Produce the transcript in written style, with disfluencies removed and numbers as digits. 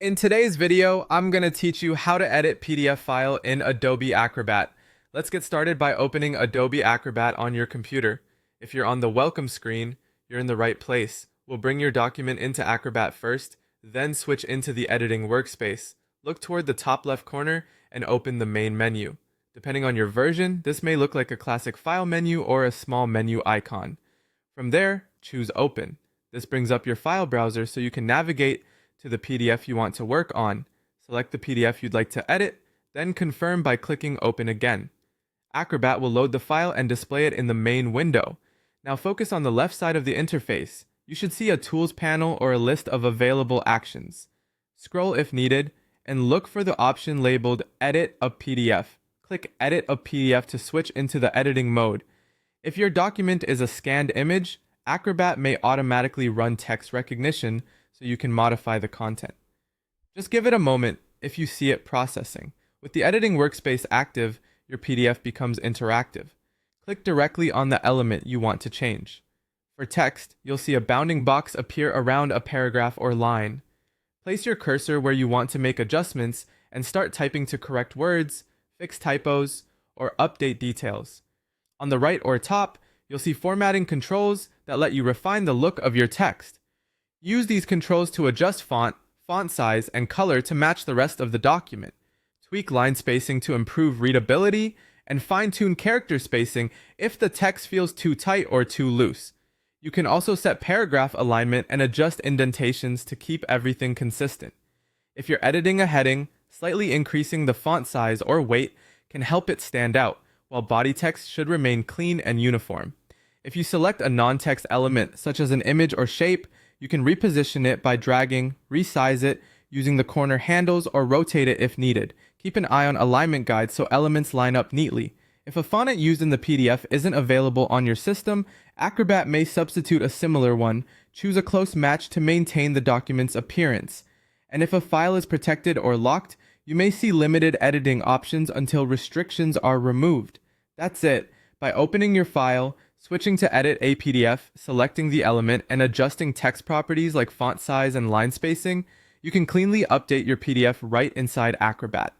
In today's video, I'm going to teach you how to edit PDF file in Adobe Acrobat. Let's get started by opening Adobe Acrobat on your computer. If you're on the welcome screen, you're in the right place. We'll bring your document into Acrobat first, then switch into the editing workspace. Look toward the top left corner and open the main menu. Depending on your version, this may look like a classic file menu or a small menu icon. From there, choose Open. This brings up your file browser so you can navigate to the PDF you want to work on. Select the PDF you'd like to edit, then confirm by clicking Open again. Acrobat will load the file and display it in the main window. Now focus on the left side of the interface. You should see a Tools panel or a list of available actions. Scroll if needed, and look for the option labeled Edit a PDF. Click Edit a PDF to switch into the editing mode. If your document is a scanned image, Acrobat may automatically run text recognition so you can modify the content. Just give it a moment if you see it processing. With the editing workspace active, your PDF becomes interactive. Click directly on the element you want to change. For text, you'll see a bounding box appear around a paragraph or line. Place your cursor where you want to make adjustments and start typing to correct words, fix typos, or update details. On the right or top, you'll see formatting controls that let you refine the look of your text. Use these controls to adjust font size, and color to match the rest of the document. Tweak line spacing to improve readability, and fine-tune character spacing if the text feels too tight or too loose. You can also set paragraph alignment and adjust indentations to keep everything consistent. If you're editing a heading, slightly increasing the font size or weight can help it stand out, while body text should remain clean and uniform. If you select a non-text element, such as an image or shape, you can reposition it by dragging, resize it, using the corner handles, or rotate it if needed. Keep an eye on alignment guides so elements line up neatly. If a font used in the PDF isn't available on your system, Acrobat may substitute a similar one. Choose a close match to maintain the document's appearance. And if a file is protected or locked, you may see limited editing options until restrictions are removed. That's it. By opening your file, switching to edit a PDF, selecting the element, and adjusting text properties like font size and line spacing, you can cleanly update your PDF right inside Acrobat.